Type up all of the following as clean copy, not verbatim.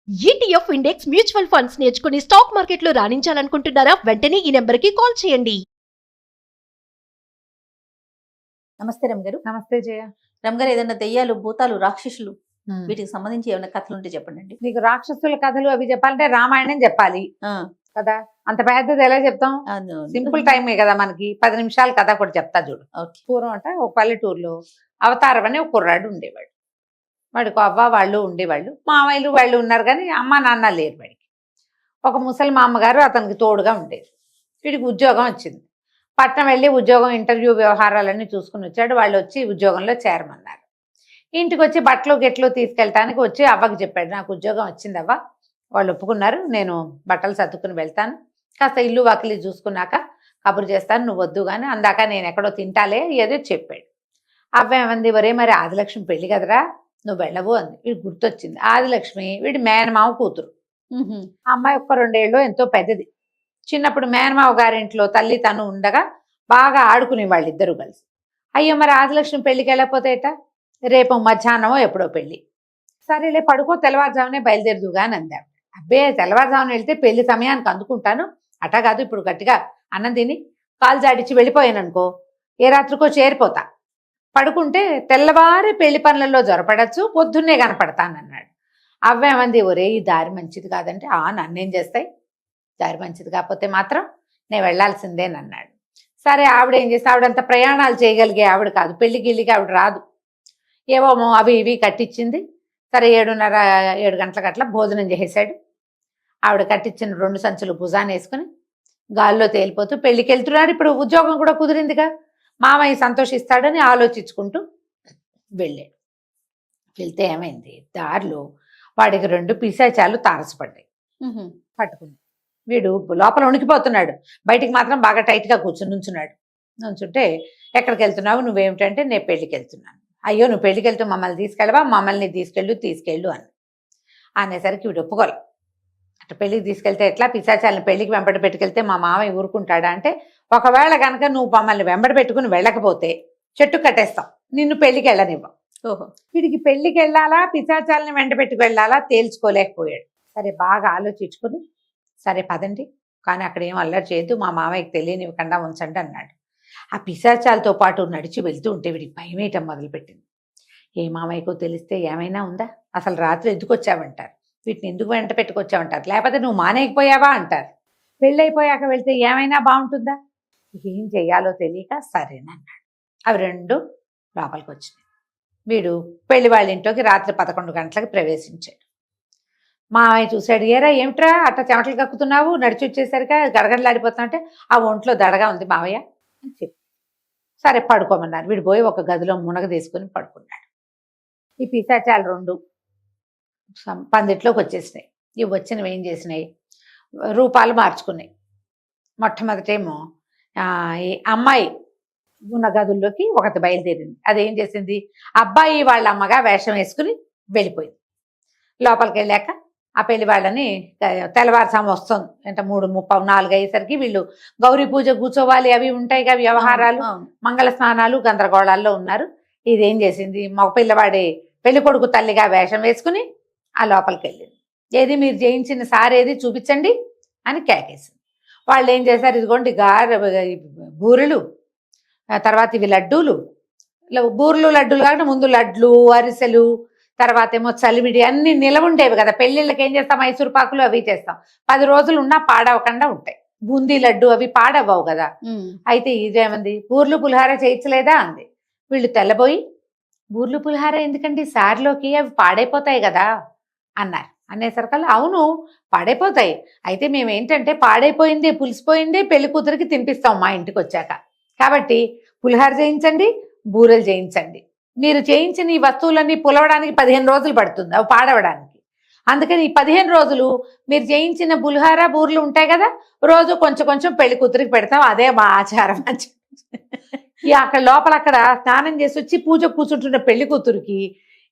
ETF index mutual funds నేర్చుకుని stock మార్కెట్లో రాణించాలనుకుంటున్నారా? వెంటనే ఈ నెంబర్కి కాల్ చేయండి. నమస్తే రమ్ గారు. నమస్తే జయ. రమ్ గారు, ఏదైనా దెయ్యాలు, భూతాలు, రాక్షసులు వీటికి సంబంధించి ఏమైనా కథలు ఉంటే చెప్పండి. నీకు రాక్షసుల కథలు అవి చెప్పాలంటే రామాయణం చెప్పాలి కదా, అంత పెద్దది ఎలా చెప్తాం? సింపుల్ టైమే కదా మనకి, 10 నిమిషాల కథ కూడా చెప్తా చూడు. పూర్వం అంటే ఒక పల్లెటూరులో అవతారం అని ఒక కుర్రాడు ఉండేవాడు. వాడికి అవ్వ వాళ్ళు ఉండేవాళ్ళు, మామయ్యలు వాళ్ళు ఉన్నారు కానీ అమ్మ నాన్న లేరు వాడికి. ఒక ముసలి మామగారు అతనికి తోడుగా ఉండేది. వీడికి ఉద్యోగం వచ్చింది. పట్నం వెళ్ళి ఉద్యోగం ఇంటర్వ్యూ వ్యవహారాలన్నీ చూసుకుని వచ్చాడు. వాళ్ళు వచ్చి ఉద్యోగంలో చేరమన్నారు. ఇంటికి వచ్చి బట్టలు గిట్లు తీసుకెళ్ళటానికి వచ్చి అవ్వకి చెప్పాడు, నాకు ఉద్యోగం వచ్చింది అవ్వ, వాళ్ళు ఒప్పుకున్నారు, నేను బట్టలు సర్దుకుని వెళ్తాను, కాస్త ఇల్లు వాకిలి చూసుకున్నాక కబురు చేస్తాను, నువ్వు వద్దు కానీ అందాక నేను ఎక్కడో తింటాలే ఏదో చెప్పాడు. అవ్వ ఏమంది, వరే మరి ఆదిలక్ష్మి పెళ్లి కదరా, నువ్వు వెళ్ళవు అంది. వీడు గుర్తొచ్చింది, ఆదిలక్ష్మి వీడి మేనమావ కూతురు. ఆ అమ్మాయి ఒక్క 2 ఏళ్ళు ఎంతో పెద్దది. చిన్నప్పుడు మేనమావ గారింట్లో తల్లి తను ఉండగా బాగా ఆడుకునే వాళ్ళు ఇద్దరు కలిసి. అయ్యో మరి ఆదిలక్ష్మి పెళ్లికి వెళ్ళకపోతే ఎట, రేపు మధ్యాహ్నమో ఎప్పుడో పెళ్లి, సరేలే పడుకో తెల్లవారుజామునే బయలుదేరుదుగా అని అందాం. అబ్బే తెల్లవారుజామున వెళ్తే పెళ్లి సమయానికి అందుకుంటాను, అటా కాదు ఇప్పుడు గట్టిగా అన్నం తిని కాలు జాడిచ్చి వెళ్ళిపోయాను అనుకో, ఏ రాత్రికో చేరిపోతా, పడుకుంటే తెల్లవారి పెళ్లి పనులలో జొరపడచ్చు, పొద్దున్నే కనపడతానన్నాడు. అవ్వేమంది, ఒరే ఈ దారి మంచిది కాదంటే, నన్నేం చేస్తాయి, దారి మంచిది కాకపోతే మాత్రం నేను వెళ్లాల్సిందేనన్నాడు. సరే ఆవిడ ఏం చేస్తే, ఆవిడంత ప్రయాణాలు చేయగలిగే ఆవిడ కాదు, పెళ్లి గిల్లికి ఆవిడ రాదు, ఏవోమో అవి ఇవి కట్టించింది. సరే 7:30 గంటలకు అట్లా భోజనం చేసేశాడు. ఆవిడ కట్టించిన 2 సంచులు భుజాన్ని వేసుకుని గాల్లో తేలిపోతూ పెళ్లికి వెళ్తున్నాడు. ఇప్పుడు ఉద్యోగం కూడా కుదిరిందిగా, మామయ్య సంతోషిస్తాడని ఆలోచించుకుంటూ వెళ్ళాడు. వెళ్తే ఏమైంది, దారిలో వాడికి 2 పిశాచాలు తారసపడ్డాయి. పట్టుకుని వీడు లోపల ఉనికిపోతున్నాడు, బయటికి మాత్రం బాగా టైట్గా నుంచున్నాడు. నుంచుంటే ఎక్కడికి వెళ్తున్నావు, నువ్వేమిటంటే నేను పెళ్లికి వెళ్తున్నాను. అయ్యో నువ్వు పెళ్లికి వెళ్తూ మమ్మల్ని తీసుకెళ్ళవా, మమ్మల్ని తీసుకెళ్ళు అని అనేసరికి వీడు ఒప్పుకోలే. అటు పెళ్లికి తీసుకెళ్తే ఎట్లా, పిశాచాలను పెళ్లికి వెంబడి పెట్టుకెళ్తే మా మామయ్య ఊరుకుంటాడా అంటే, ఒకవేళ కనుక నువ్వు మమ్మల్ని వెంబడి పెట్టుకుని వెళ్ళకపోతే చెట్టు కట్టేస్తాం, నిన్ను పెళ్లికి వెళ్ళనివ్వం. వీడికి పెళ్లికి వెళ్ళాలా పిశాచాలని వెంట పెట్టుకు వెళ్ళాలా తేల్చుకోలేకపోయాడు. సరే బాగా ఆలోచించుకుని, సరే పదండి కానీ అక్కడ ఏం అల్లరి చేయొద్దు, మా మామయ్యకి తెలియనివ్వకుండా ఉంచండి అన్నాడు. ఆ పిశాచాలతో పాటు నడిచి వెళ్తూ ఉంటే వీడికి భయం వేయటం మొదలుపెట్టింది. ఏ మామయ్యకో తెలిస్తే ఏమైనా ఉందా, అసలు రాత్రి ఎందుకు వచ్చావంటారు, వీటిని ఎందుకు వెంట పెట్టుకొచ్చావంటారు, లేకపోతే నువ్వు మానేయకపోయావా అంటారు, పెళ్ళైపోయాక వెళ్తే ఏమైనా బాగుంటుందా, ఏం చెయ్యాలో తెలియక సరేనన్నాడు. అవి 2 లోపలికి వచ్చినాయి. వీడు పెళ్లి వాళ్ళ ఇంట్లోకి రాత్రి 11 గంటలకు ప్రవేశించాడు. మామయ్య చూశాడు, ఏరా ఏమిట్రా అట్లా చెమటలు కక్కుతున్నావు, నడిచి వచ్చేసరికి గడగడలాడిపోతున్నా, ఆ ఒంట్లో దడగా ఉంది మావయ్య అని చెప్పి సరే పడుకోమన్నారు. వీడు పోయి ఒక గదిలో మునగ తీసుకుని పడుకున్నాడు. ఈ పిశాచాలు 2 పందిట్లోకి వచ్చేసినాయి. ఇవి వచ్చినవి ఏం చేసినాయి, రూపాలు మార్చుకున్నాయి. మొట్టమొదటేమో ఈ అమ్మాయి ఉన్న గదుల్లోకి ఒకటి బయలుదేరింది. అదేం చేసింది, అబ్బాయి వాళ్ళ అమ్మగా వేషం వేసుకుని వెళ్ళిపోయింది. లోపలికి వెళ్ళాక ఆ పెళ్లి వాళ్ళని తెల్లవారుసాము వస్తుంది అంటే 3:30-4 అయ్యేసరికి వీళ్ళు గౌరీ పూజ కూర్చోవాలి, అవి ఉంటాయి కదా వ్యవహారాలు, మంగళ స్నానాలు గందరగోళాల్లో ఉన్నారు. ఇదేం చేసింది, మగ పిల్లవాడి పెళ్లి కొడుకు తల్లిగా వేషం వేసుకుని ఆ లోపలికి వెళ్ళింది. ఏది మీరు జయించిన సారేది చూపించండి అని కేకేసింది. వాళ్ళు ఏం చేశారు, ఇదిగోండి బూరెలు, తర్వాత ఇవి లడ్డూలు, బూరెలు లడ్డూలు కాకుండా ముందు లడ్లు అరిసెలు, తర్వాత ఏమో చలివిడి అన్ని నిలవ ఉండేవి కదా, పెళ్ళిళ్ళకి ఏం చేస్తాం మైసూరు పాకులు అవి చేస్తాం, 10 రోజులు ఉన్నా పాడవకుండా ఉంటాయి. బూందీ లడ్డు అవి పాడవ్వవు కదా. అయితే ఇదేమంది, బూర్లు పులిహార చేయించలేదా అంది. వీళ్ళు తెల్లబోయి, బూర్లు పులిహార ఎందుకండి, సారిలోకి అవి పాడైపోతాయి కదా అన్నారు. అనేసరికల్లా అవును పాడైపోతాయి, అయితే మేమేంటంటే పాడైపోయింది పులిసిపోయింది పెళ్లి కూతురికి తినిపిస్తాం మా ఇంటికి వచ్చాక, కాబట్టి పులిహార చేయించండి బూరెలు చేయించండి, మీరు చేయించిన ఈ వస్తువులన్నీ పులవడానికి 15 రోజులు పడుతుంది అవి పాడవడానికి, అందుకని ఈ 15 రోజులు మీరు చేయించిన పులిహార బూరెలు ఉంటాయి కదా, రోజు కొంచెం కొంచెం పెళ్లి కూతురికి పెడతాం, అదే మా ఆచారం అని చెప్పి అక్కడ లోపల అక్కడ స్నానం చేసి వచ్చి పూజ కూర్చుంటున్న పెళ్లి కూతురికి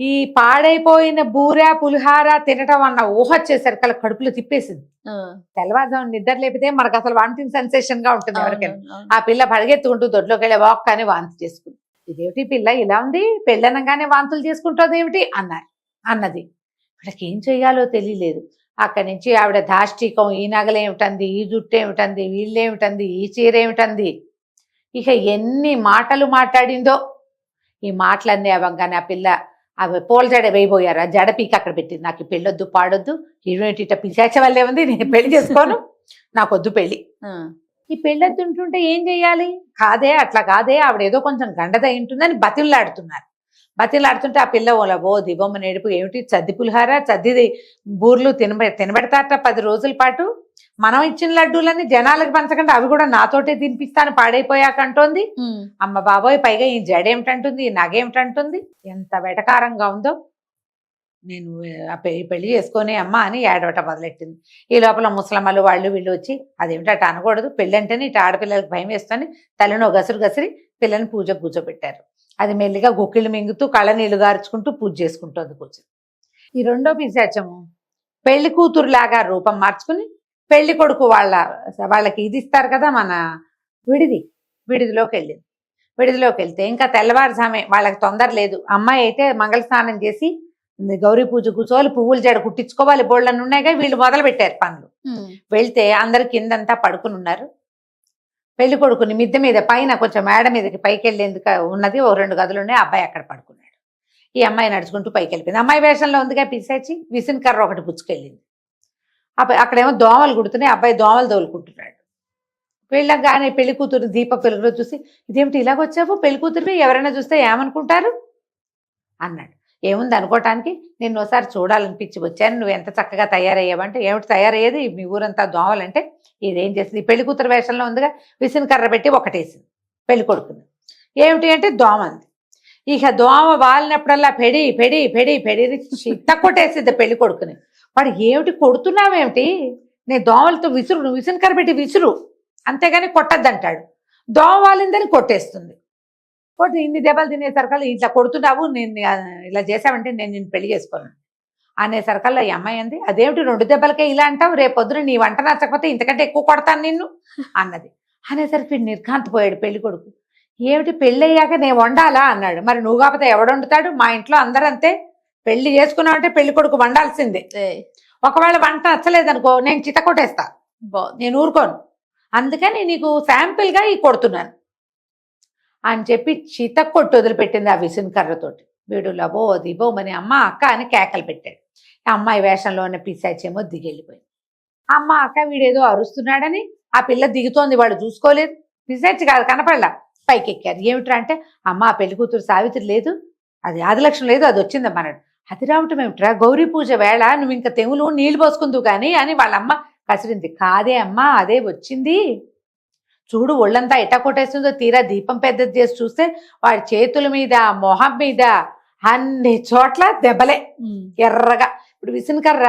ఈ పాడైపోయిన బూర పులిహార తినటం అన్న ఊహ వచ్చేసరికి కడుపులో తిప్పేసింది. తెల్లవారుజాము నిద్ర లేపితే మనకు అసలు వామిటింగ్ సెన్సేషన్ గా ఉంటుంది ఎవరికైనా. ఆ పిల్ల పరిగెత్తుకుంటూ దొడ్లోకి వెళ్ళి వాక్ అని వాంతి చేసుకుంది. ఇదేమిటి పిల్ల ఇలా ఉంది, పెళ్ళనగానే వాంతులు చేసుకుంటుంది ఏమిటి అన్నది. వీళ్ళకి ఏం చెయ్యాలో తెలియలేదు. అక్కడి నుంచి ఆవిడ దాష్టికం, ఈ నగలేమిటంది, ఈ జుట్టు ఏమిటంది, వీళ్ళేమిటంది, ఈ చీర ఏమిటంది, ఇక ఎన్ని మాటలు మాట్లాడిందో. ఈ మాటలన్నీ అవ్వగానే ఆ పిల్ల అవి పూల జడ వేయబోయారు, ఆ జడ పీకి అక్కడ పెట్టింది. నాకు ఈ పెళ్ళొద్దు పాడొద్దు, ఇటువంటి ఇట పిశాచ వల్లే ఉంది, నేను పెళ్లి చేసుకోను, నాకొద్దు పెళ్ళి. ఈ పెళ్ళొద్దు ఉంటుంటే ఏం చెయ్యాలి? కాదే, అట్లా కాదే, ఆవిడ ఏదో కొంచెం గండదై ఉంటుందని బతిలాడుతున్నారు. బతిలాడుతుంటే ఆ పిల్ల ఓ దిబొమ్మ నేడుపు, ఏమిటి చద్ది పులిహార, చద్ది బూర్లు తినబెడతారట 10 రోజుల పాటు. మనం ఇచ్చిన లడ్డూలన్నీ జనాలకు పంచకుండా అవి కూడా నాతోటే తినిపిస్తాను పాడైపోయాక అంటోంది. అమ్మ బాబోయ్, పైగా ఈ జడేమిటంటుంది, ఈ నగేమిటంటుంది, ఎంత వెటకారంగా ఉందో. నేను పెళ్లి చేసుకొని అమ్మ అని ఏడవట మొదలెట్టింది. ఈ లోపల ముసలమ్మలు వాళ్ళు వీళ్ళు వచ్చి, అదేమిటట అనకూడదు, పెళ్ళి అంటేనే ఇటు ఆడపిల్లలకు భయం వేసుకొని తలను గసిరి పిల్లని పూజ కూర్చోబెట్టారు. అది మెల్లిగా గుక్కిళ్ళు మింగుతూ కళ్ళ నీళ్లు గార్చుకుంటూ పూజ చేసుకుంటుంది కూర్చొని. ఈ రెండో పిశాచము పెళ్లి కూతురులాగా రూపం మార్చుకుని పెళ్లి కొడుకు వాళ్ళకి ఇది ఇస్తారు కదా, మన విడిదిలోకి వెళ్ళింది. విడిదిలోకి వెళ్తే ఇంకా తెల్లవారుజామే, వాళ్ళకి తొందర లేదు. అమ్మాయి అయితే మంగళ స్నానం చేసి గౌరీ పూజ కూర్చోవాలి, పువ్వులు జడ కుట్టించుకోవాలి, బోళ్ళని ఉన్నాయిగా. వీళ్ళు మొదలు పెట్టారు పనులు. వెళ్తే అందరు కిందంతా పడుకుని ఉన్నారు. పెళ్లి కొడుకుని మిద్దె మీద పైన కొంచెం మేడ మీదకి పైకి వెళ్ళేందుకు ఉన్నది, 2 గదులు ఉన్నాయి. అబ్బాయి అక్కడ పడుకున్నాడు. ఈ అమ్మాయి నడుచుకుంటూ పైకి వెళ్ళిపోయింది. అమ్మాయి వేషంలో ఉందిగా పిశాచి, విసిన్ కర్ర ఒకటి పుచ్చుకెళ్ళింది. అక్కడేమో దోమలు కుడుతున్నాయి, అబ్బాయి దోమలు తోలుకుంటున్నాడు. వెళ్ళగానే పెళ్లి కూతురు దీప పెరుగులో చూసి, ఇదేమిటి ఇలాగొచ్చావు, పెళ్లి కూతురివి ఎవరైనా చూస్తే ఏమనుకుంటారు అన్నాడు. ఏముంది అనుకోవటానికి, నిన్ను ఒకసారి చూడాలనిపించి వచ్చాను, నువ్వు ఎంత చక్కగా తయారయ్యావంటే, ఏమిటి తయారయ్యేది, మీ ఊరంతా దోమలంటే ఇదేం చేసింది, పెళ్లి కూతురు వేషంలో ఉందిగా, విసిన్ కర్ర పెట్టి ఒకటేసింది పెళ్లి కొడుకుని. ఏమిటి అంటే దోమ అంది. ఇక దోమ వాలినప్పుడల్లా పెడి పెడి పెడి పెడి చిత్త కొట్టేసింది పెళ్లి కొడుకుని. వాడు ఏమిటి కొడుతున్నావేమిటి, నేను దోమలతో విసురు, నువ్వు విసిన్ కర్ర పెట్టి విసురు, అంతేగాని కొట్టద్దంటాడు. దోమ వాలిందని కొట్టేస్తుంది. కొట్టి ఇన్ని దెబ్బలు తినేసరికల్లా ఇట్లా కొడుతున్నావు, నేను ఇలా చేసావంటే నేను నిన్ను పెళ్లి చేసుకోను అనేసరికల్లా ఈ అమ్మాయి అంది, అదేమిటి 2 దెబ్బలకే ఇలా అంటావు, రేపొద్దున నీ వంట నచ్చకపోతే ఇంతకంటే ఎక్కువ కొడతాను నిన్ను అన్నది. అనేసరికి నిర్ఘాంతపోయాడు పెళ్లి కొడుకు. ఏమిటి పెళ్ళయ్యాక నేను వండాలా అన్నాడు. మరి నువ్వు కాకపోతే ఎవడు వండుతాడు, మా ఇంట్లో అందరంతే, పెళ్లి చేసుకున్నావంటే పెళ్లి కొడుకు వండాల్సిందే. ఒకవేళ వంట నచ్చలేదనుకో నేను చిత్త కొట్టేస్తా, నేను ఊరుకోను, అందుకని నీకు శాంపిల్గా ఈ కొడుతున్నాను అని చెప్పి చిత్త కొట్టు వదిలిపెట్టింది ఆ విసిన్ కర్రతోటి. వీడు లబో దిబోమని అమ్మ అక్క అని కేకలు పెట్టాడు. అమ్మాయి వేషంలో ఉన్న పిశాచేమో దిగెళ్ళిపోయింది. అమ్మ అక్క వీడేదో అరుస్తున్నాడని ఆ పిల్ల దిగుతోంది, వాడు చూసుకోలేదు, పిశాచి కాదు కనపడలా. పైకి ఎక్కారు. ఏమిట్రా అంటే, అమ్మ ఆ పెళ్లి కూతురు సావిత్రి లేదు, అది ఆదిలక్ష్మి లేదు, అది వచ్చిందమ్మా అన్నాడు. అది రావటం ఏమిట్రా, గౌరీ పూజ వేళ నువ్వు ఇంకా తెగులు నీళ్ళు పోసుకుందువు కానీ అని వాళ్ళమ్మ కసిరింది. కాదే అమ్మ, అదే వచ్చింది, చూడు ఒళ్ళంతా ఎట్ట కొట్టేస్తుందో, తీరా దీపం పెద్దది చేసి చూస్తే వాడి చేతుల మీద మొహం మీద అన్ని చోట్ల దెబ్బలే ఎర్రగా. ఇప్పుడు విసిన్ కర్ర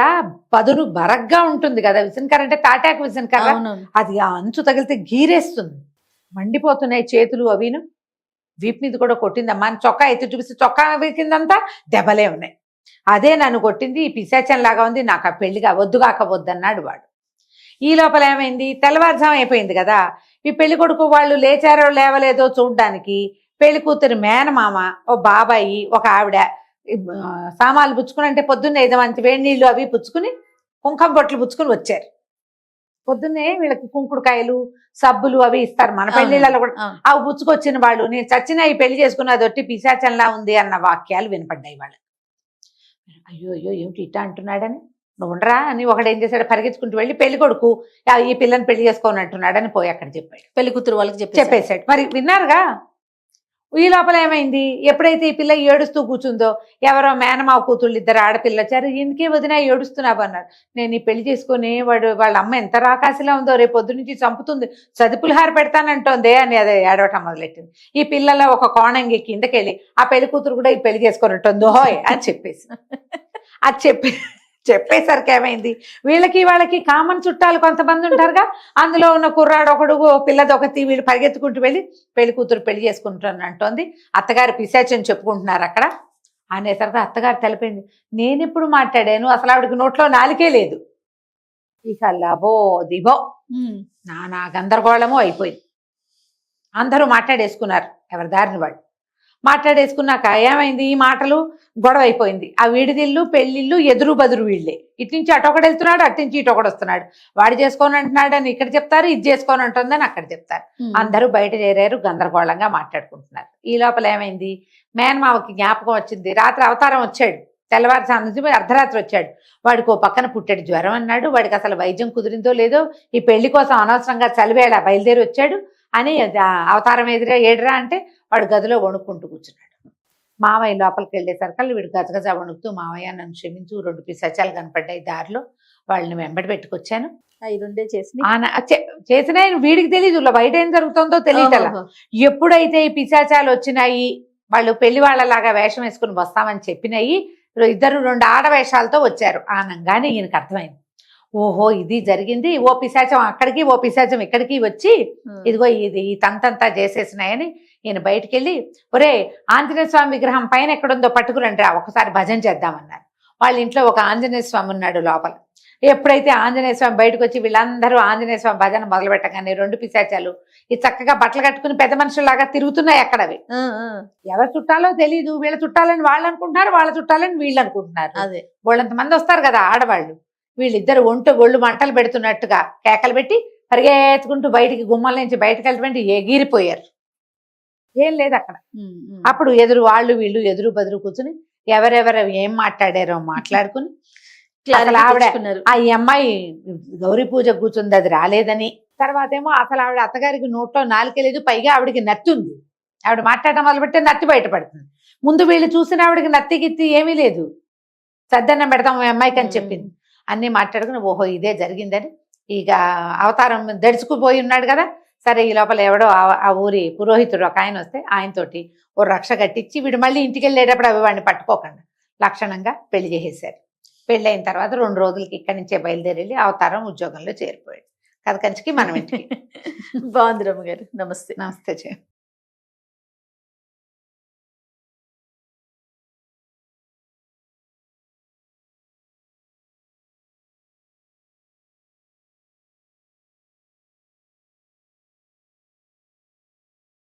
పదును బరగ్గా ఉంటుంది కదా, విసిన్ కర్ర అంటే తాటాకు విసిన్ కర్ర, అది ఆ అంచు తగిలితే గీరేస్తుంది, మండిపోతున్నాయి చేతులు అవిను. వీపు మీద కూడా కొట్టిందమ్మా అని చొక్కా ఎత్తి చూపిస్తే చొక్కా కిందంతా దెబ్బలే ఉన్నాయి. అదే నన్ను కొట్టింది, ఈ పిశాచంలాగా ఉంది, నాకు ఆ పెళ్లిగా వద్దన్నాడు వాడు. ఈ లోపల ఏమైంది, తెల్లవారుజాము అయిపోయింది కదా. ఈ పెళ్లి కొడుకు వాళ్ళు లేచారో లేవలేదో చూడ్డానికి పెళ్లి కూతురు మేనమామ, ఓ బాబాయి, ఒక ఆవిడ సామాన్లు పుచ్చుకుని, అంటే పొద్దున్నే ఏదో మంచి వేడి నీళ్ళు అవి పుచ్చుకుని కుంకం బొట్లు పుచ్చుకుని వచ్చారు. పొద్దున్నే వీళ్ళకి కుంకుడుకాయలు సబ్బులు అవి ఇస్తారు మన పెళ్లిళ్ళలో కూడా. అవి పుచ్చుకొచ్చిన వాళ్ళు, నేను చచ్చినా ఈ పెళ్లి చేసుకున్న అదొట్టి పిశాచంలా ఉంది అన్న వాక్యాలు వినపడ్డాయి వాళ్ళకి. అయ్యో అయ్యో ఏమిటి ఇట్టా అంటున్నాడని, నువ్వు ఉండరా అని ఒకడు ఏం చేశాడు, పరిగెత్తుకుంటూ వెళ్ళి పెళ్లి కొడుకు ఈ పిల్లని పెళ్లి చేసుకోని అంటున్నాడని పోయి అక్కడ చెప్పాడు. పెళ్లి కూతురు వాళ్ళకి చెప్పేశాడు. మరి విన్నారుగా. ఈ లోపల ఏమైంది, ఎప్పుడైతే ఈ పిల్ల ఏడుస్తూ కూర్చుందో, ఎవరో మేనమావ కూతుళ్ళు 2 ఆడపిల్లలు వచ్చారు. ఇందుకే వదినా ఏడుస్తున్నావు అన్నారు. నేను ఈ పెళ్లి చేసుకుని వాళ్ళ అమ్మ ఎంత రాకాసిలా ఉందో, రేపు పొద్దు నుంచి చంపుతుంది, చదుపులహార పెడతానంటోందే అని అదే ఏడవటం మొదలెట్టింది. ఈ పిల్లల ఒక కోణంగి కిందకెళ్ళి ఆ పెళ్లి కూతురు కూడా ఈ పెళ్లి చేసుకున్నట్టుందో హోయ్ అని చెప్పేసి అది చెప్పేసరికి ఏమైంది, వాళ్ళకి కామన్ చుట్టాలు కొంతమంది ఉంటారుగా, అందులో ఉన్న కుర్రాడు ఒకడు పిల్లది ఒకటి, వీళ్ళు పరిగెత్తుకుంటూ వెళ్ళి పెళ్లి కూతురు పెళ్లి చేసుకుంటాను అంటోంది, అత్తగారు పిశాచని చెప్పుకుంటున్నారు అక్కడ అనేసరికి అత్తగారు తెలిపింది, నేను ఎప్పుడు మాట్లాడాను, అసలు ఆవిడకి నోట్లో నాలికే లేదు. ఇక లబో దిబో నానా గందరగోళము అయిపోయింది. అందరూ మాట్లాడేసుకున్నారు ఎవరి దారిని వాళ్ళు. మాట్లాడేసుకున్నాక ఏమైంది, ఈ మాటలు గొడవ అయిపోయింది. ఆ వీడిదిల్లు పెళ్ళిళ్ళు ఎదురు బదురు వీళ్ళే. ఇటు నుంచి అటొకడు వెళ్తున్నాడు, అటు నుంచి ఇటొకడు వస్తున్నాడు. వాడు చేసుకోని అంటున్నాడు అని ఇక్కడ చెప్తారు, ఇది చేసుకోని అంటుందని అక్కడ చెప్తారు. అందరూ బయట చేరారు, గందరగోళంగా మాట్లాడుకుంటున్నారు. ఈ లోపల ఏమైంది, మేనమావకి జ్ఞాపకం వచ్చింది. రాత్రి అవతారం వచ్చాడు, తెల్లవారుజాము నుంచి అర్ధరాత్రి వచ్చాడు. వాడికి ఓ పక్కన పుట్టాడు జ్వరం అన్నాడు. వాడికి అసలు వైద్యం కుదిరిందో లేదో, ఈ పెళ్లి కోసం అనవసరంగా చలివేళ బయలుదేరి వచ్చాడు అని అవతారం ఏడ్రా అంటే వాడు గదిలో వణుక్కుంటూ కూర్చున్నాడు. మావయ్య లోపలికి వెళ్ళేసరికి వీడు గజగజ వణుకుతూ, మావయ్య నన్ను క్షమించు, 2 పిశాచాలు కనపడ్డాయి దారిలో, వాళ్ళని వెంబడి పెట్టుకొచ్చాను. చేసిన వీడికి తెలీదు, బయట ఏం జరుగుతుందో తెలియటలా. ఎప్పుడైతే ఈ పిశాచాలు వచ్చినాయి, వాళ్ళు పెళ్లి వాళ్ళలాగా వేషం వేసుకుని వస్తామని చెప్పినాయి, 2 ఆడవేషాలతో వచ్చారు ఆనంగానే ఈయనకు అర్థమైంది. ఓహో ఇది జరిగింది, ఓ పిశాచం అక్కడికి ఓ పిశాచం ఇక్కడికి వచ్చి ఇదిగో ఇది ఈ తంతంతా చేసేసినాయని ఈయన బయటికి వెళ్ళి, ఒరే ఆంజనేయ స్వామి విగ్రహం పైన ఎక్కడుందో పట్టుకురండి రా, ఒకసారి భజన చేద్దామన్నారు. వాళ్ళ ఇంట్లో ఒక ఆంజనేయ స్వామి ఉన్నాడు లోపల. ఎప్పుడైతే ఆంజనేయ స్వామి బయటకు వచ్చి వీళ్ళందరూ ఆంజనేయ స్వామి భజన మొదలు పెట్టగానే 2 పిశాచాలు ఈ చక్కగా బట్టలు కట్టుకుని పెద్ద మనుషుల్లాగా తిరుగుతున్నాయి అక్కడ. అవి ఎవరు చుట్టాలో తెలియదు, వీళ్ళ చుట్టాలని వాళ్ళు అనుకుంటున్నారు, వాళ్ళ చుట్టాలని వీళ్ళు అనుకుంటున్నారు. అదే వాళ్ళంత మంది వస్తారు కదా ఆడవాళ్ళు, వీళ్ళిద్దరు ఒళ్ళు మంటలు పెడుతున్నట్టుగా కేకలు పెట్టి పరిగెత్తుకుంటూ బయటికి గుమ్మల నుంచి బయటకు వెళ్ళిపోయి ఎగిరిపోయారు. ఏం లేదు అక్కడ. అప్పుడు వాళ్ళు వీళ్ళు ఎదురు బదురు కూర్చుని ఎవరెవరు ఏం మాట్లాడారో మాట్లాడుకుని, అసలు ఆవిడ ఆ ఈ అమ్మాయి గౌరీ పూజ కూర్చుంది, అది రాలేదని. తర్వాత ఏమో అసలు ఆవిడ అత్తగారికి నోట్లో నాలుకెలేదు, పైగా ఆవిడకి నత్తి ఉంది. ఆవిడ మాట్లాడడం మొదలుపెట్టే నత్తి బయటపడుతుంది. ముందు వీళ్ళు చూసిన ఆవిడకి నత్తి గిత్తి ఏమీ లేదు, సద్దన్నం పెడతాం ఈ అమ్మాయికి అని చెప్పింది. అన్నీ మాట్లాడుకుని ఓహో ఇదే జరిగిందని ఇక అవతారం దడుచుకుపోయి ఉన్నాడు కదా. సరే ఈ లోపల ఎవడో ఆ ఊరి పురోహితుడు ఒక ఆయన వస్తే ఆయనతోటి ఓ రక్ష కట్టించి వీడు మళ్ళీ ఇంటికి వెళ్ళేటప్పుడు అవి వాడిని పట్టుకోకుండా లక్షణంగా పెళ్లి చేసేసారు. పెళ్ళైన తర్వాత 2 రోజులకి ఇక్కడి నుంచే బయలుదేరి వెళ్ళి అవతారం ఉద్యోగంలో చేరిపోయాడు. కథ కంచికి మనం ఇంటికి. బాగుంది రమ్మ గారు. నమస్తే. నమస్తే.